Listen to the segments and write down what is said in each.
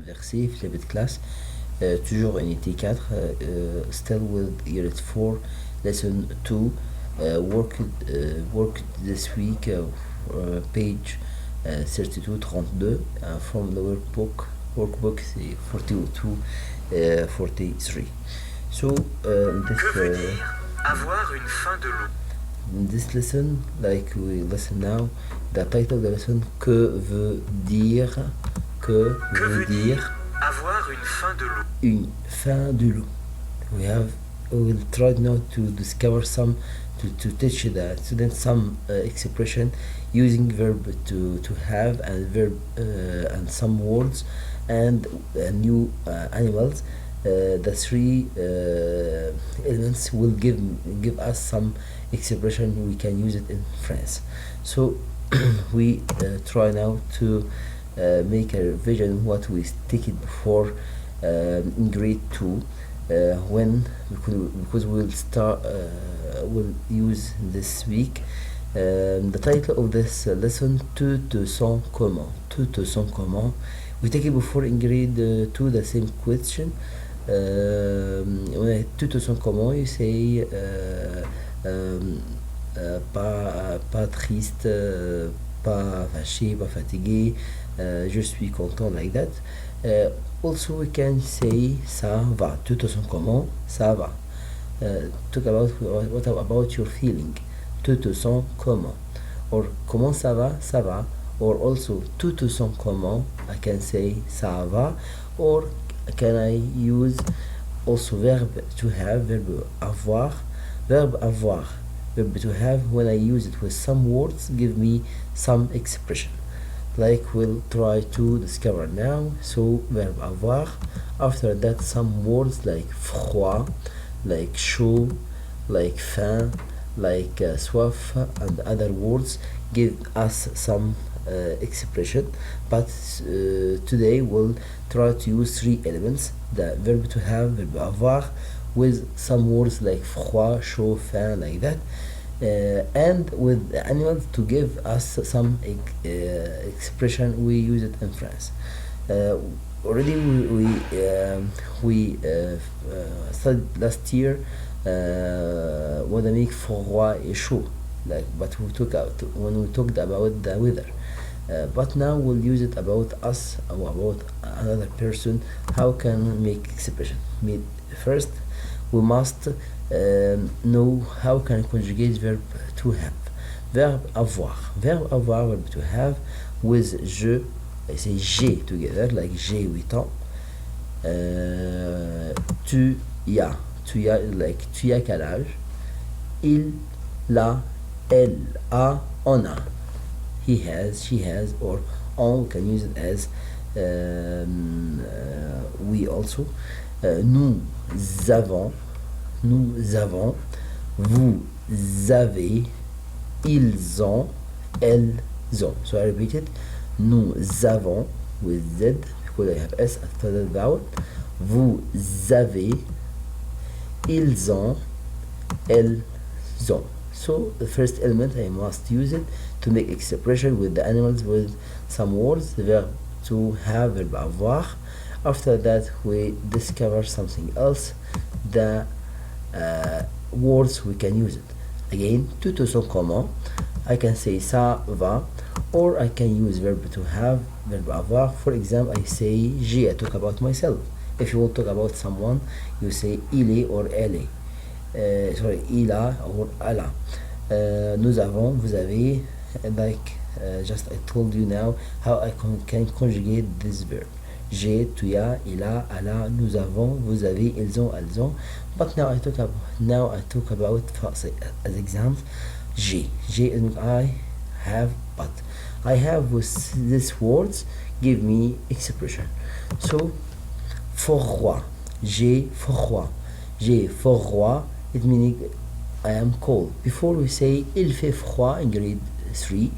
inversée في لعبة classe. Toujours unité 4, still with unit 4, lesson 2, work this week, page 32 from the workbook 42 43. So Que veut dire avoir une fin de l'eau? in this lesson, like we listen now, the title of the lesson, que veut dire avoir une fin de l'eau? Une fin de l'eau. We will try now to discover some, to teach the students some expression using verb to have and verb and some words and new animals. The three elements will give us some expression we can use it in France. So we try now to make a revision what we stated before in grade 2 when because we'll use this week the title of this lesson, tout te sens comment. Tout te sens comment. We take it before in grade 2 the same question. Tout te sens comment, you say pas triste, pas fâché, pas fatigué, je suis content, like that. Also we can say ça va. Tout te sens comment, ça va. Talk about what about your feeling. Tout te sens comment, or comment ça va, ça va. Or also tout te sens comment, I can say ça va. Or can I use also verb to have, verb avoir, verb to have. When I use it with some words, give me some expression, like we'll try to discover now. So verb avoir, after that some words like froid, like chaud, like faim, like soif, and other words give us some expression. But today we'll try to use three elements: the verb to have, verb avoir, with some words like froid, chaud, faim, like that, and with the animals to give us some expression we use it in France. Already we studied last year what I make froid et chaud, like, but we took out when we talked about the weather. But now we'll use it about us or about another person. How can we make expression? First, we must know how can conjugate verb to have. Verb avoir, verb to have with je. I say j'ai together, like j'ai 8 ans. Tu as, like tu as quel âge? Il a, elle a, on a. He has, she has, or on, we can use it as we also. Nous avons, vous avez, ils ont, elles ont. So I repeat it. Nous avons with Z because I have S after that vowel. Vous avez, ils ont, elles ont. So the first element I must use it to make expression with the animals with some words, the verb to have, verb avoir. After that we discover something else, the words we can use it. Again, tout te sens comment, I can say ça va, or I can use verb to have, verb avoir. For example, I say j'ai, I talk about myself. If you want to talk about someone, you say il est or elle est. Sorry, il a or elle a. Nous avons, vous avez, like just I told you now how I can conjugate this verb. J'ai, tu as, il a, elle a, nous avons, vous avez, ils ont, elles ont. But now I talk about as examples. J'ai, I have, but I have with these words give me expression. So froid, j'ai froid, it means I am cold. Before we say il fait froid in grade 3,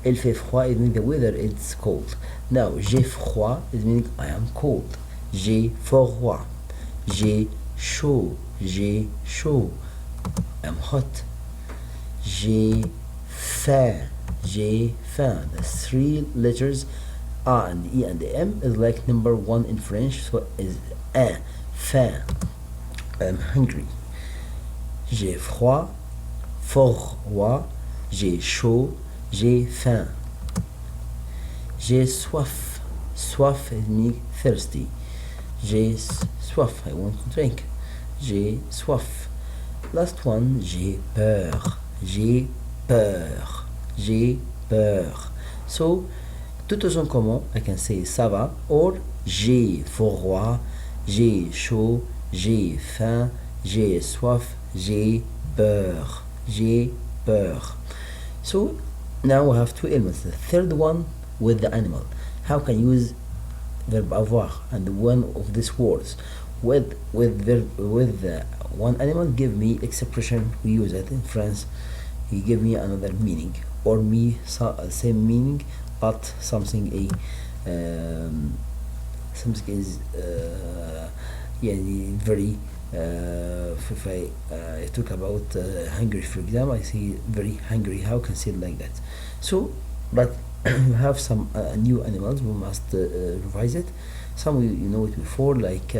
il fait froid, it means the weather is cold. Now j'ai froid, it means I am cold. J'ai froid, j'ai chaud, I'm hot. J'ai faim, the three letters A and E and M is like number 1 in French, so is un, faim, I'm hungry. J'ai froid, froid, j'ai chaud, j'ai faim. J'ai soif, soif means thirsty. J'ai soif, I want to drink. J'ai soif. Last one, j'ai peur, j'ai peur, j'ai peur. So, tout sont comment, I can say ça va, or j'ai froid, j'ai chaud, j'ai faim, j'ai soif, j'ai peur, j'ai peur. So, now we have two elements. The third one with the animal. How can you use verb avoir and one of these words with one animal? Give me expression. We use it in France. He give me another meaning, or me same meaning, but something something is very. If I talk about hungry, for example, I say very hungry. How can I say it like that? So, but you have some new animals. We must revise it. Some you know it before, like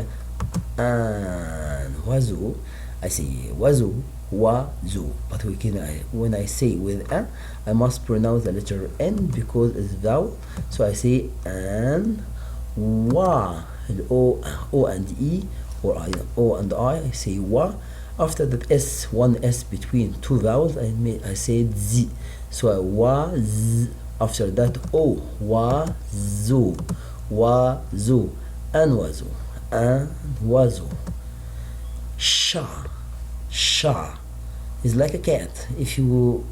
un oiseau. I say oiseau, oiseau. But we can when I say with a, I must pronounce the letter N because it's vowel. So I say an wa, o and e, or o and I say wa. After that S, one S between two vowels, I say z. So wa z. After that o, oiseau, oiseau, un oiseau, un oiseau. Chat, chat is like a cat. If you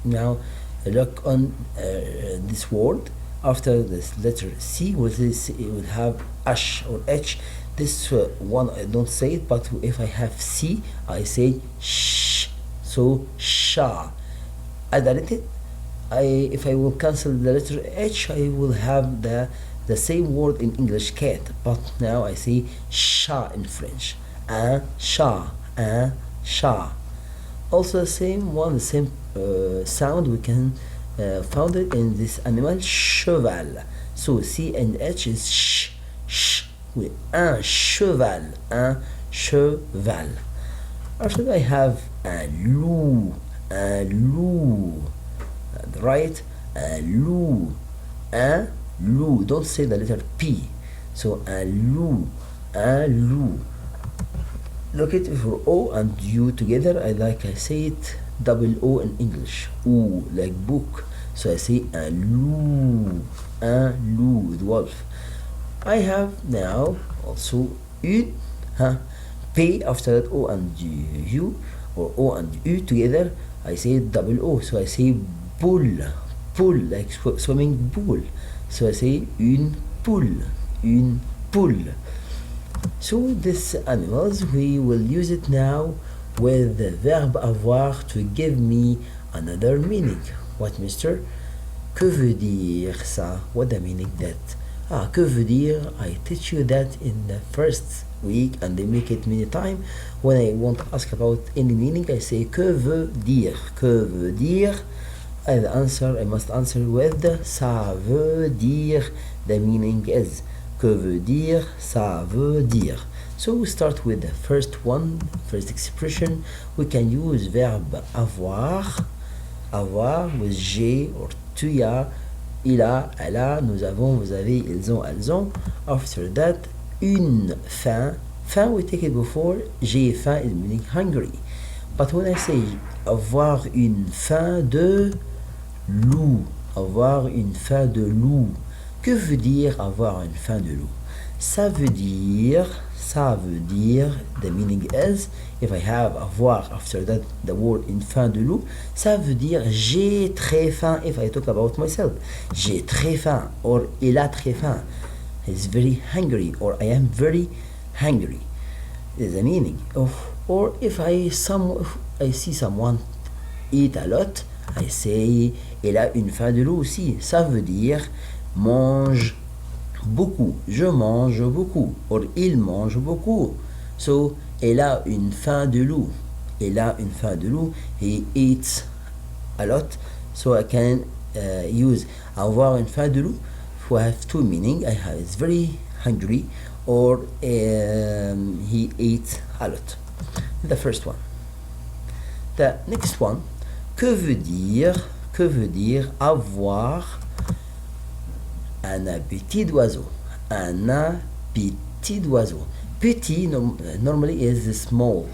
now look on this word, after this letter C, it will have H or H. This one I don't say it, but if I have C, I say sh. So sha. Identity. If I will cancel the letter H, I will have the same word in English, cat. But now I say chat in French. Un chat, un chat. Also the same one, the same sound we can found it in this animal, cheval. So C and H is sh, sh. Oui, un cheval, un cheval. After that I have un loup, un loup. Right, un loup, un loup. Don't say the letter P. So un loup, un loup. Look at it for O and U together. I say it double O in English. O like book. So I say un loup, the wolf. I have now also une, P after that O and U, or O and U together. I say double O. So I say poule, like swimming pool. So I say une poule, une poule. So these animals, we will use it now with the verb avoir to give me another meaning. What, mister? Que veut dire ça? What the meaning that? Que veut dire? I teach you that in the first week and they make it many times. When I want to ask about any meaning, I say que veut dire? Que veut dire? I must answer with ça veut dire. The meaning is que veut dire, ça veut dire. So we start with the first expression. We can use verb avoir with j'ai or tu as, il a, elle a, nous avons, vous avez, ils ont, elles ont. After that, une faim. Faim we take it before. J'ai faim is meaning hungry. But when I say avoir une faim de loup, avoir une faim de loup, que veut dire avoir une faim de loup? Ça veut dire, the meaning is, if I have avoir after that the word in faim de loup, ça veut dire j'ai très faim. If I talk about myself, j'ai très faim, or il a très faim, he's very hungry, or I am very hungry, is the meaning of. Or if I see someone eat a lot, I say il a une faim de loup aussi. Ça veut dire mange beaucoup, je mange beaucoup, or il mange beaucoup. So il a une faim de loup, il a une faim de loup, he eats a lot. So I can use avoir une faim de loup have two meaning. It's very hungry, or he ate a lot. The first one. The next one. Que veut dire avoir un appétit d'oiseau? Un appétit d'oiseau. Petit normally is small.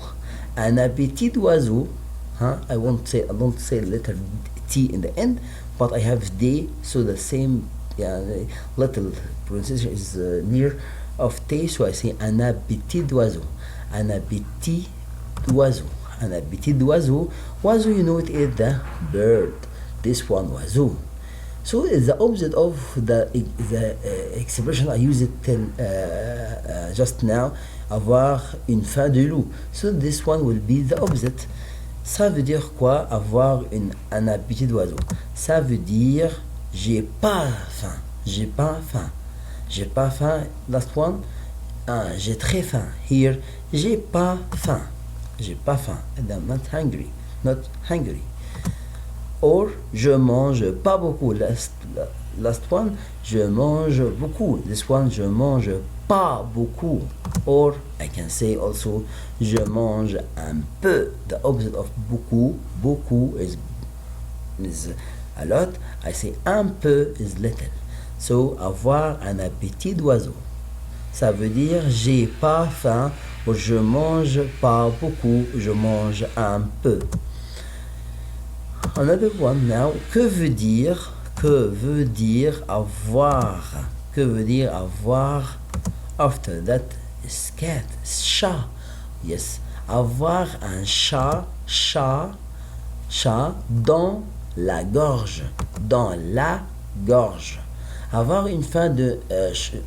Un appétit d'oiseau. I don't say letter T in the end, but I have D, so the same little pronunciation is near of T, so I say un appétit d'oiseau. Un appétit d'oiseau. Un appétit d'oiseau. Oiseau, you know, it is the bird. This one, oiseau. So it's the opposite of the expression I used it just now, avoir une faim de loup. So this one will be the opposite. Ça veut dire quoi, avoir un appétit d'oiseau? Ça veut dire j'ai pas faim. J'ai pas faim. J'ai pas faim. Last one. J'ai très faim. Here, j'ai pas faim. J'ai pas faim. And I'm not hungry. Not hungry. Or, je mange pas beaucoup. Last one, je mange beaucoup. This one, je mange pas beaucoup. Or, I can say also, je mange un peu. The opposite of beaucoup. Beaucoup is a lot. I say un peu is little. So, avoir un appétit d'oiseau. Ça veut dire j'ai pas faim. Ou je mange pas beaucoup. Je mange un peu. Another one now. Que veut dire avoir? Que veut dire avoir? After that is cat, chat. Yes, avoir un chat dans la gorge. Dans la gorge. Avoir une fin de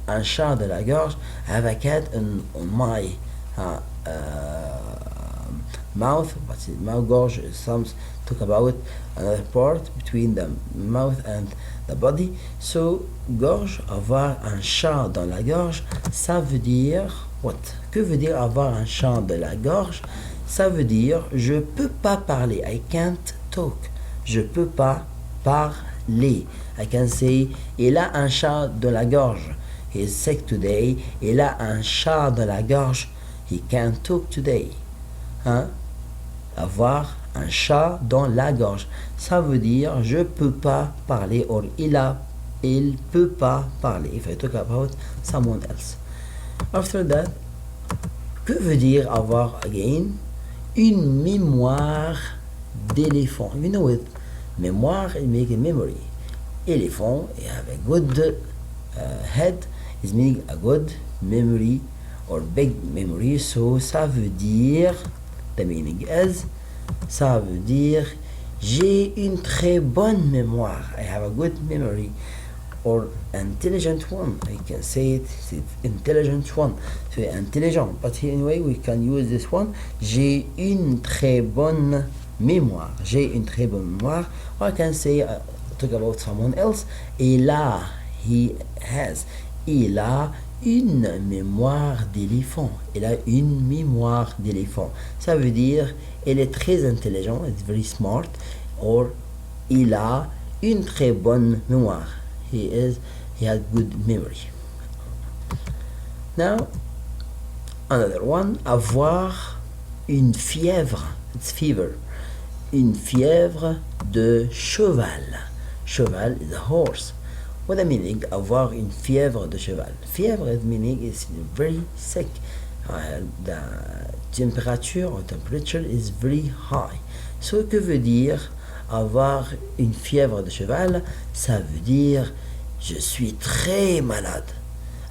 un chat de la gorge. I have a cat on my mouth, but mouth gorge. Some talk about another part between the mouth and the body. So gorge, avoir un chat dans la gorge, ça veut dire what? Que veut dire avoir un chat dans la gorge? Ça veut dire je peux pas parler. I can't talk. Je peux pas parler. I can say il a un chat dans la gorge. He is sick today. Il a un chat dans la gorge. He can't talk today. Avoir un chat dans la gorge. Ça veut dire je peux pas parler, or il peut pas parler. If I talk about someone else. After that, que veut dire avoir again? Une mémoire d'éléphant. You know it. Mémoire, it make a memory. Elephant, you have a good head, is meaning a good memory or big memory. So ça veut dire, the meaning is, ça veut dire j'ai une très bonne mémoire. I have a good memory. Or intelligent one. I can say it's intelligent one. So intelligent. But anyway, we can use this one. J'ai une très bonne mémoire. J'ai une très bonne mémoire. Or I can say, talk about someone else. He has. Il a une mémoire d'éléphant. Il a une mémoire d'éléphant. Ça veut dire, il est très intelligent. It's very smart. Or, il a une très bonne mémoire. He has good memory. Now, another one. Avoir une fièvre. It's fever. Une fièvre de cheval. Cheval is a horse. What the meaning? Avoir une fièvre de cheval. Fièvre meaning is very sick. The temperature is very high. So, que veut dire avoir une fièvre de cheval? Ça veut dire je suis très malade.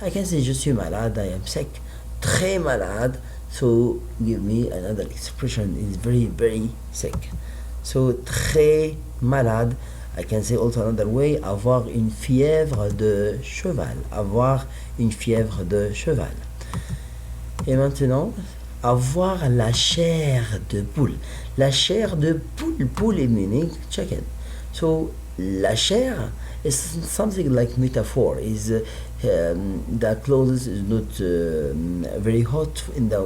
I can say je suis malade, I am sick. Très malade. So, give me another expression. Is very, very sick. So, très malade. I can say also another way, avoir une fièvre de cheval. Avoir une fièvre de cheval. Et maintenant, avoir la chair de poule. La chair de poule. Poule meaning chicken. So, la chair is something like metaphor. Is the clothes is not very hot in the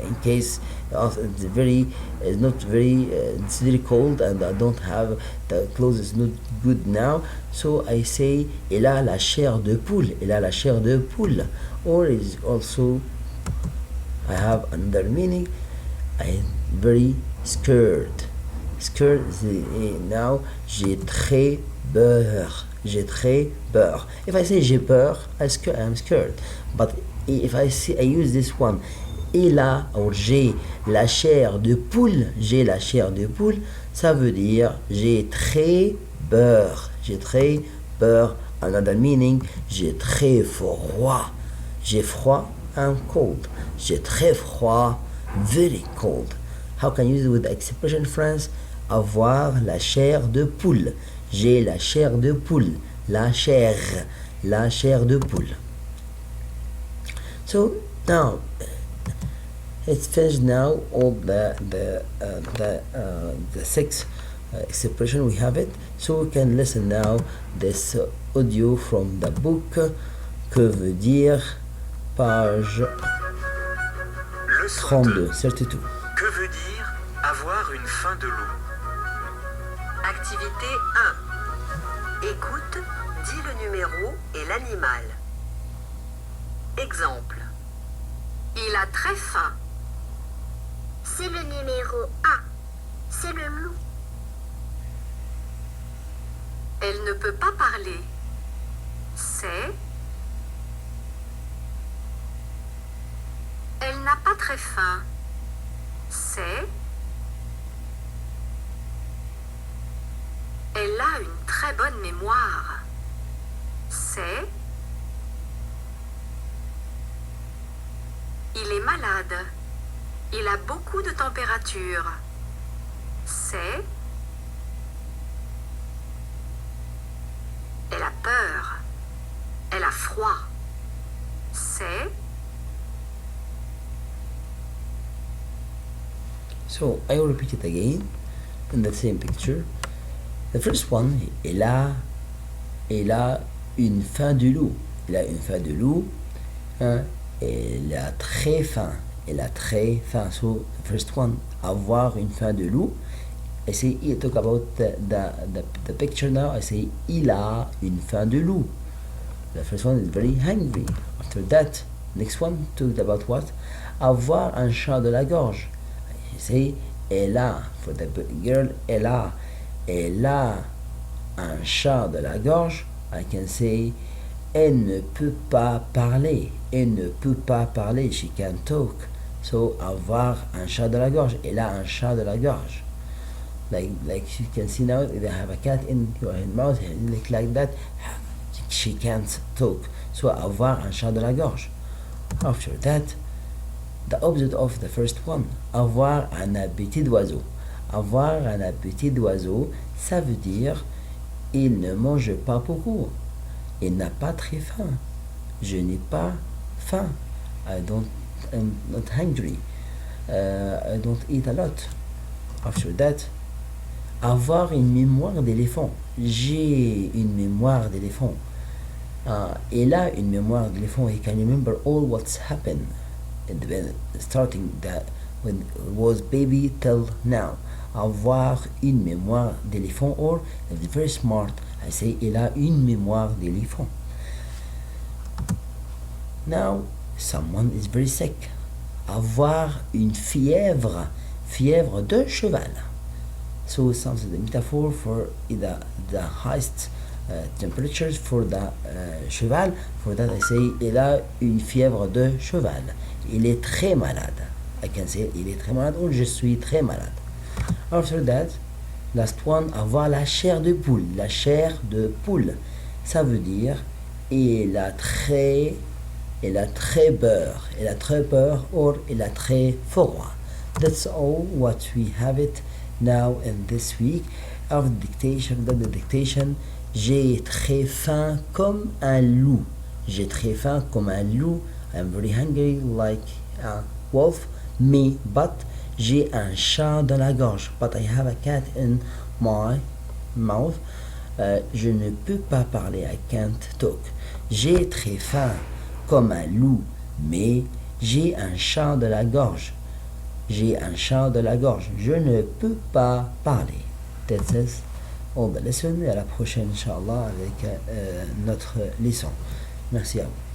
in case of it's very it's not very it's very cold and I don't have the clothes is not good now, so I say elle a la chair de poule, elle a la chair de poule. Or is also I have another meaning, I'm very scared. Scared is now j'ai très peur. J'ai très peur. If I say j'ai peur, I'm scared. But if I use this one, et là, or j'ai la chair de poule, j'ai la chair de poule, ça veut dire j'ai très peur. J'ai très peur. Another meaning, j'ai très froid. J'ai froid, I'm cold. J'ai très froid, very cold. How can you use it with the expression France? Avoir la chair de poule. J'ai la chair de poule. La chair de poule. So now it's finished now all the six expression we have it. So we can listen now this audio from the book. Que veut dire page Leçon 32, 2. 32. Que veut dire avoir une fin de loup? Activité 1. Écoute, dis le numéro et l'animal. Exemple. Il a très faim. C'est le numéro 1. C'est le loup. Elle ne peut pas parler. C'est. Elle n'a pas très faim. C'est. Elle a une très bonne mémoire. C'est. Il est malade. Il a beaucoup de température. C'est. Elle a peur. Elle a froid. C'est. So I will repeat it again in the same picture. The first one, elle a une faim de loup. Elle a une faim de loup. Hein? Elle a très faim. Elle a très faim. So the first one, avoir une faim de loup. I say, I talk about the picture now. I say, il a une faim de loup. The first one is very hungry. After that, next one talked about what? Avoir un chat de la gorge. I say, elle a, for the girl, elle a un chat de la gorge. I can say, elle ne peut pas parler. Elle ne peut pas parler. She can't talk. So, avoir un chat de la gorge. Elle a un chat de la gorge. Like you can see now, they have a cat in your mouth, like that. She can't talk. So, avoir un chat de la gorge. After that, the opposite of the first one. Avoir un appétit d'oiseau. Avoir un appétit d'oiseau, ça veut dire il ne mange pas beaucoup. Il n'a pas très faim. Je n'ai pas faim. I'm not hungry. I don't eat a lot. After that, avoir une mémoire d'éléphant. J'ai une mémoire d'éléphant. Il a une mémoire d'éléphant. He can remember all what's happened starting that when he was baby till now. Avoir une mémoire d'éléphant, or if it's very smart, I say il a une mémoire d'éléphant. Now, someone is very sick. Avoir une fièvre de cheval. So sounds the metaphor for the highest temperatures for the cheval. For that I say il a une fièvre de cheval. Il est très malade. I can say il est très malade or je suis très malade. After that, last one, avoir la chair de poule. La chair de poule, ça veut dire il a très peur. Il a très peur or il a très froid. That's all what we have it now in this week of the dictation. J'ai très faim comme un loup. J'ai très faim comme un loup. I'm very hungry like a wolf. Me, but j'ai un chat dans la gorge. But I have a cat in my mouth. Je ne peux pas parler. I can't talk. J'ai très faim, comme un loup, mais j'ai un chant de la gorge. J'ai un chant de la gorge. Je ne peux pas parler. That's it. All the lesson. Et à la prochaine, Inch'Allah, avec notre leçon. Merci à vous.